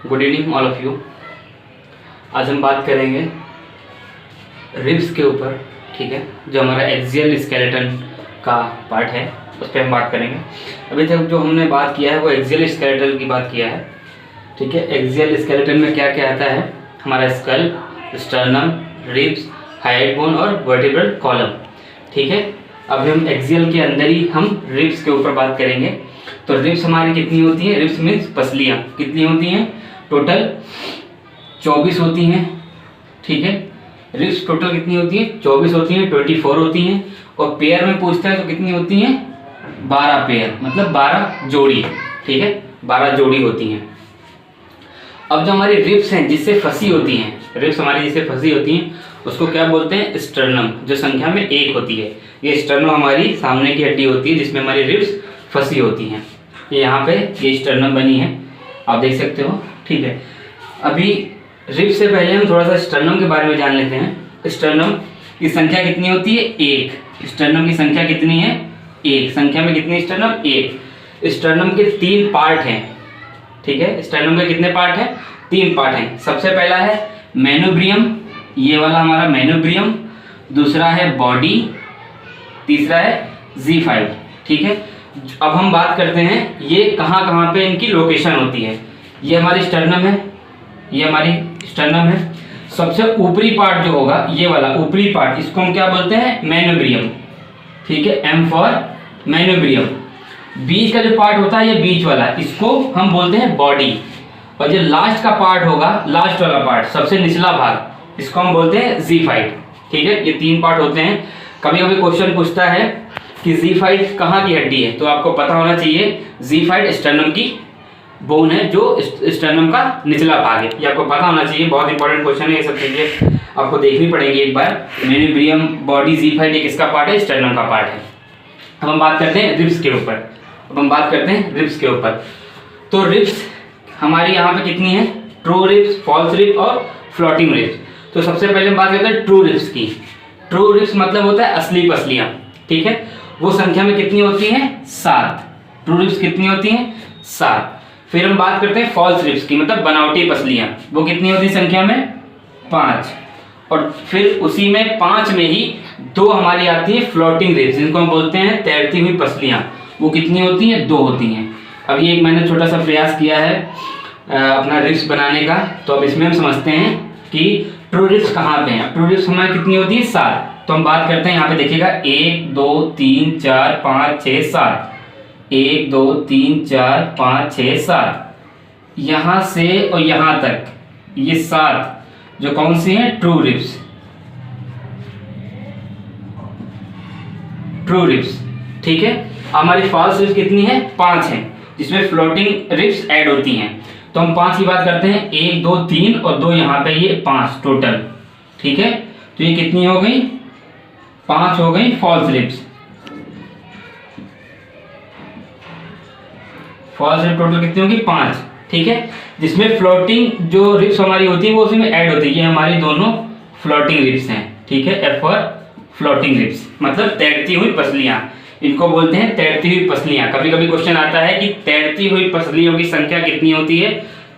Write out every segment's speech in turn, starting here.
Good evening all of you. आज हम बात करेंगे रिब्स के ऊपर, ठीक है, जो हमारा एक्सियल स्केलेटन का पार्ट है उस पर हम बात करेंगे। अभी तक जो हमने बात किया है वो एक्सियल स्केलेटन की बात किया है, ठीक है। एक्सियल स्केलेटन में क्या क्या आता है, हमारा skull, sternum, ribs, hyoid bone और वर्टिब्रल कॉलम, ठीक है। अभी हम एक्सियल के अंदर ही हम रिब्स के ऊपर बात करेंगे। तो रिब्स हमारी कितनी होती है, रिब्स मीन्स पसलियाँ कितनी होती हैं, टोटल 24 होती हैं, ठीक है। रिब्स टोटल कितनी होती हैं, 24 होती हैं, 24 होती हैं। और पेयर में पूछता है तो कितनी होती हैं, 12 पेयर, मतलब 12 जोड़ी, ठीक है, 12 जोड़ी होती हैं। अब जो हमारी रिब्स हैं जिससे फंसी होती हैं, रिब्स हमारी जिससे फंसी होती हैं उसको क्या बोलते हैं, स्टर्नम, जो संख्या में 1 होती है। ये स्टर्नम हमारी सामने की हड्डी होती है जिसमें हमारी रिब्स फंसी होती हैं। ये यहाँ पे ये स्टर्नम बनी है, आप देख सकते हो, ठीक है। अभी रिब्स से पहले हम थोड़ा सा स्टर्नम के बारे में जान लेते हैं। स्टर्नम की संख्या कितनी होती है, 1। स्टर्नम की संख्या कितनी है, 1। संख्या में कितनी स्टर्नम, 1। स्टर्नम के 3 पार्ट हैं, ठीक है। स्टर्नम के कितने पार्ट हैं, 3 पार्ट हैं। सबसे पहला है मेनोब्रियम, ये वाला हमारा मेनोब्रियम, दूसरा है बॉडी, तीसरा है Z5, ठीक है। अब हम बात करते हैं ये कहाँ कहाँ पे इनकी लोकेशन होती है। ये हमारी स्टर्नम है, ये हमारी स्टर्नम है। सबसे ऊपरी पार्ट जो होगा ये वाला ऊपरी पार्ट, इसको हम क्या बोलते हैं, मेनोब्रियम, ठीक है, M फॉर मेनोब्रियम। बीच का जो पार्ट होता है ये बीच वाला, इसको हम बोलते हैं बॉडी। और जो लास्ट का पार्ट होगा, लास्ट वाला पार्ट, सबसे निचला भाग, इसको हम बोलते हैं Z5, ठीक है। ये 3 पार्ट होते हैं। कभी कभी क्वेश्चन पूछता है कि Z5 कहाँ की हड्डी है, तो आपको पता होना चाहिए Z5 स्टर्नम की बोन है, जो स्टर्नम का निचला भाग है। ये आपको पता होना चाहिए, बहुत इंपॉर्टेंट क्वेश्चन है। ये सब चीजें आपको देखनी पड़ेगी एक बार। मेनोब्रियम, बॉडी, Z5 ये किसका पार्ट है, स्टर्नम का पार्ट है। अब हम बात करते हैं रिब्स के ऊपर। तो रिब्स हमारी यहाँ पे कितनी है, ट्रू रिब्स, फॉल्स रिब्स और फ्लोटिंग रिब्स। तो सबसे पहले हम बात करते हैं ट्रू रिब्स की। ट्रू रिब्स मतलब होता है असली पसलियाँ, ठीक है। वो संख्या में कितनी होती हैं, 7। ट्रू रिब्स कितनी होती हैं, 7। फिर हम बात करते हैं फॉल्स रिब्स की, मतलब बनावटी पसलियाँ, वो कितनी होती है संख्या में, 5। और फिर उसी में 5 में ही 2 हमारी आती है फ्लोटिंग रिब्स, जिनको हम बोलते हैं तैरती हुई पसलियाँ। वो कितनी होती हैं, 2 होती हैं। अब ये एक मैंने छोटा सा प्रयास किया है अपना रिब्स बनाने का, तो अब इसमें हम समझते हैं कि ट्रू रिब्स कहाँ पे हैं। ट्रू रिब्स हमारी कितनी होती है, 7। तो हम बात करते हैं, यहाँ पे देखिएगा 1 2 3 4 5 6 7, 1 2 3 4 5 6 7, यहाँ से और यहाँ तक ये 7 जो कौन सी हैं, ट्रू रिब्स, ठीक है। हमारी फॉल्स रिब्स कितनी है, 5 हैं, जिसमें फ्लोटिंग रिब्स ऐड होती हैं। तो हम 5 की बात करते हैं, 1 2 3 और 2 यहाँ पे, ये 5 टोटल, ठीक है। तो ये कितनी हो गई, 5 हो गई false ribs. False ribs total कितनी होगी, 5, ठीक है। जिसमें फ्लोटिंग जो रिब्स हमारी होती है वो उसी में ऐड होती है। ये हमारी दोनों फ्लोटिंग रिब्स हैं, ठीक है। F फॉर फ्लोटिंग रिब्स, मतलब तैरती हुई पसलियाँ, इनको बोलते हैं तैरती हुई पसलियाँ। कभी कभी क्वेश्चन आता है कि तैरती हुई पसलियों की संख्या कितनी होती है,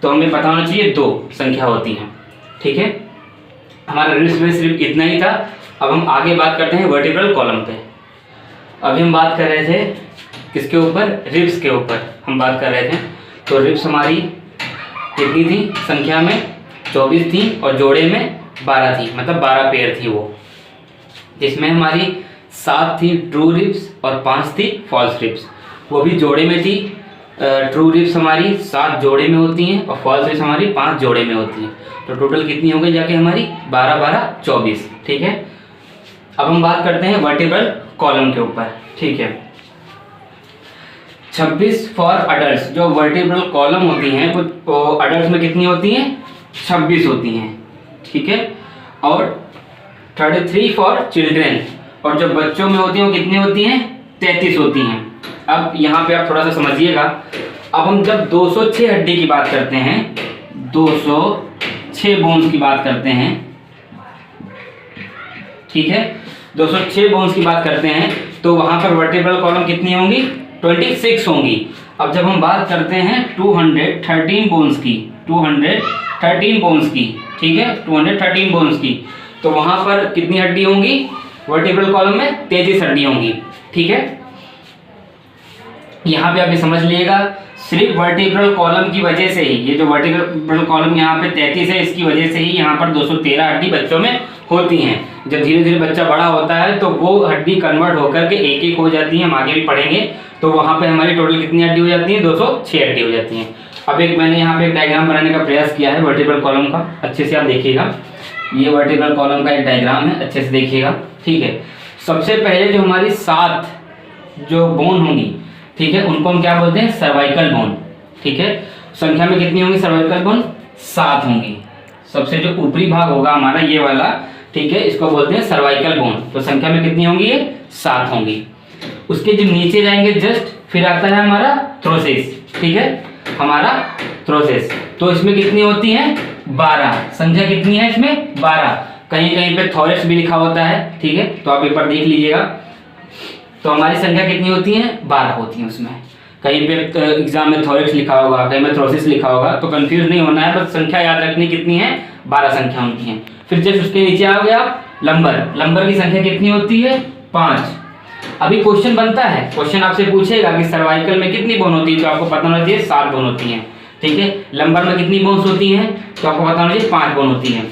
तो हमें पता होना चाहिए 2 संख्या होती हैं, ठीक है। हमारा रिब्स में सिर्फ इतना ही था। अब हम आगे बात करते हैं वर्टिब्रल कॉलम पे। अभी हम बात कर रहे थे किसके ऊपर, रिब्स के ऊपर हम बात कर रहे थे। तो रिब्स हमारी कितनी थी, संख्या में 24 थी और जोड़े में 12 थी, मतलब 12 पेयर थी वो, जिसमें हमारी 7 थी ट्रू रिब्स और 5 थी फॉल्स रिब्स। वो भी जोड़े में थी। ट्रू रिब्स हमारी 7 जोड़े में होती हैं और फॉल्स रिब्स हमारी 5 जोड़े में होती हैं। तो टोटल कितनी हो गई जाके हमारी, 12 12 24, ठीक है। अब हम बात करते हैं वर्टिब्रल कॉलम के ऊपर, ठीक है। 26 फॉर अडल्ट, जो वर्टिब्रल कॉलम होती हैं वो अडल्ट में कितनी होती हैं, 26 होती हैं, ठीक है। और 33 फॉर चिल्ड्रेन, और जो बच्चों में होती हैं वो कितनी होती हैं, 33 होती हैं। अब यहाँ पे आप थोड़ा सा समझिएगा। अब हम जब 206 हड्डी की बात करते हैं, 206 बोन्स की बात करते हैं, ठीक है, 206 बोन्स की बात करते हैं, तो वहां पर वर्टिब्रल कॉलम कितनी होंगी, 26 होंगी। अब जब हम बात करते हैं 213 बोन्स की, 213 बोन्स की, ठीक है, 213 बोन्स की, तो वहां पर कितनी हड्डी होंगी? वर्टिब्रल कॉलम में 33 हड्डी होंगी, ठीक है। यहाँ पे आप ये समझ लीजिएगा, सिर्फ वर्टिब्रल कॉलम की वजह से ही, ये जो वर्टिब्रल कॉलम यहाँ पे 33 है, इसकी वजह से ही यहाँ पर 213 हड्डी बच्चों में होती हैं। जब धीरे धीरे बच्चा बड़ा होता है तो वो हड्डी कन्वर्ट होकर के एक एक हो जाती है, हम आगे भी पढ़ेंगे। तो वहाँ पे हमारी टोटल कितनी हड्डी हो जाती है? 206 हड्डी हो जाती हैं। अब एक मैंने यहाँ पे एक डायग्राम बनाने का प्रयास किया है वर्टिब्रल कॉलम का, अच्छे से आप देखिएगा। ये वर्टिब्रल कॉलम का एक डायग्राम है, अच्छे से देखिएगा, ठीक है। सबसे पहले जो हमारी 7 जो बोन होंगी, ठीक है, उनको हम क्या बोलते हैं? सर्वाइकल बोन, ठीक है। संख्या में कितनी होंगी सर्वाइकल बोन? 7 होंगी। सबसे जो ऊपरी भाग होगा हमारा ये वाला, ठीक है, इसको बोलते हैं सर्वाइकल बोन। तो संख्या में कितनी होंगी? ये 7 होंगी। उसके जो नीचे जाएंगे जस्ट, फिर आता है हमारा थ्रोसिस, ठीक है, हमारा थ्रोसिस। तो इसमें कितनी होती है? 12। संख्या कितनी है इसमें? 12। कहीं कहीं पे थोरेक्स भी लिखा होता है, ठीक है, तो आप एक बार देख लीजिएगा। तो हमारी संख्या कितनी होती है? 12 होती है उसमें। कहीं पे एग्जाम में थोरेक्स लिखा होगा, कहीं में थ्रोसिस लिखा होगा, तो कंफ्यूज नहीं होना है, बस संख्या याद रखनी कितनी है? 12 संख्या होती है। फिर जब उसके नीचे आ गया लंबर, लंबर की संख्या कितनी होती है? 5। अभी क्वेश्चन बनता है, क्वेश्चन आपसे पूछेगा कि सर्वाइकल में कितनी बोन होती है, तो आपको पता होना चाहिए 7 बोन होती हैं, ठीक है। लंबर में कितनी बोन्स होती हैं, तो आपको पता होना चाहिए 5 बोन होती हैं।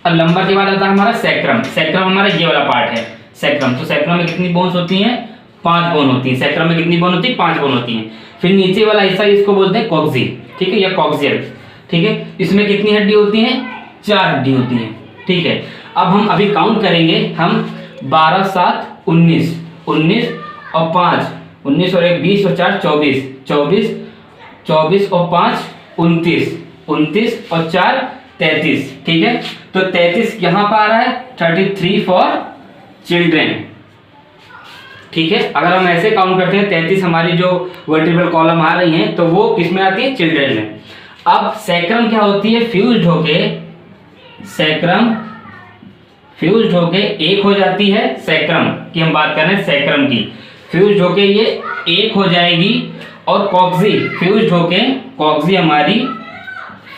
अब लंबर के बाद आता है हमारा सैक्रम। सैक्रम हमारा ये वाला पार्ट है, सैक्रम। तो सैक्रम में कितनी बोन्स होती हैं? 5 बोन होती हैं। सैक्रम में कितनी बोन होती है? 5 बोन होती हैं। फिर नीचे वाला हिस्सा इसको बोलते हैं कॉक्सी, ठीक है, या कॉक्सियल, ठीक है। इसमें कितनी हड्डी होती हैं? 4 हड्डी होती हैं, ठीक है। अब हम अभी काउंट करेंगे, हम 12 7 19, 19 और 5, 19 और 1 20 और 4 24, 24, 24 और 5 29, 29 और 4 33, ठीक है। तो 33 यहाँ पर आ रहा है, 33 फॉर चिल्ड्रेन, ठीक है। अगर हम ऐसे काउंट करते हैं 33 हमारी जो वर्टिब्रल कॉलम आ रही हैं, तो वो किसमें आती है? चिल्ड्रेन में। अब सैक्रम क्या होती है? फ्यूज्ड होके, सैक्रम फ्यूज्ड होके एक हो जाती है। सैक्रम की हम बात कर रहे हैं, सैक्रम की फ्यूज्ड होके ये एक हो जाएगी। और कॉक्सी फ्यूज्ड होके, कॉक्सी हमारी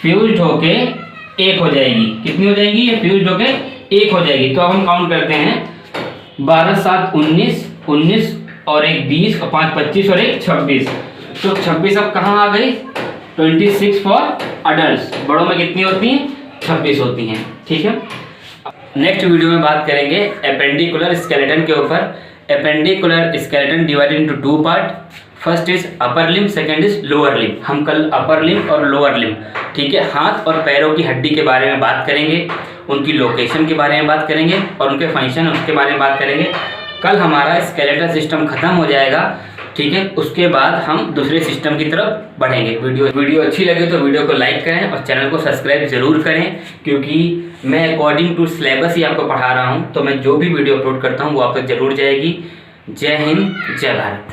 फ्यूज्ड होके एक हो जाएगी। कितनी हो जाएगी? ये फ्यूज्ड होके एक हो जाएगी। तो अब हम काउंट करते हैं, 12 7 19, 19 और 1 20 और 5 25 और 1 26। तो 26 अब कहाँ आ गई? 26 फॉर अडल्ट। बड़ों में कितनी होती हैं? 26 होती हैं, ठीक है। नेक्स्ट वीडियो में बात करेंगे एपेंडिकुलर स्केलेटन के ऊपर। Appendicular skeleton divided into 2 part. First is upper limb, second is lower limb. हम कल अपर लिम्ब और लोअर लिम्ब, ठीक है, हाथ और पैरों की हड्डी के बारे में बात करेंगे, उनकी लोकेशन के बारे में बात करेंगे और उनके फंक्शन उसके बारे में बात करेंगे। कल हमारा स्केलेटल सिस्टम खत्म हो जाएगा, ठीक है। उसके बाद हम दूसरे सिस्टम की तरफ बढ़ेंगे। वीडियो अच्छी लगे तो वीडियो को लाइक करें और चैनल को सब्सक्राइब जरूर करें, क्योंकि मैं अकॉर्डिंग टू सिलेबस ही आपको पढ़ा रहा हूँ। तो मैं जो भी वीडियो अपलोड करता हूँ वो आप तक जरूर जाएगी। जय हिंद, जय भारत।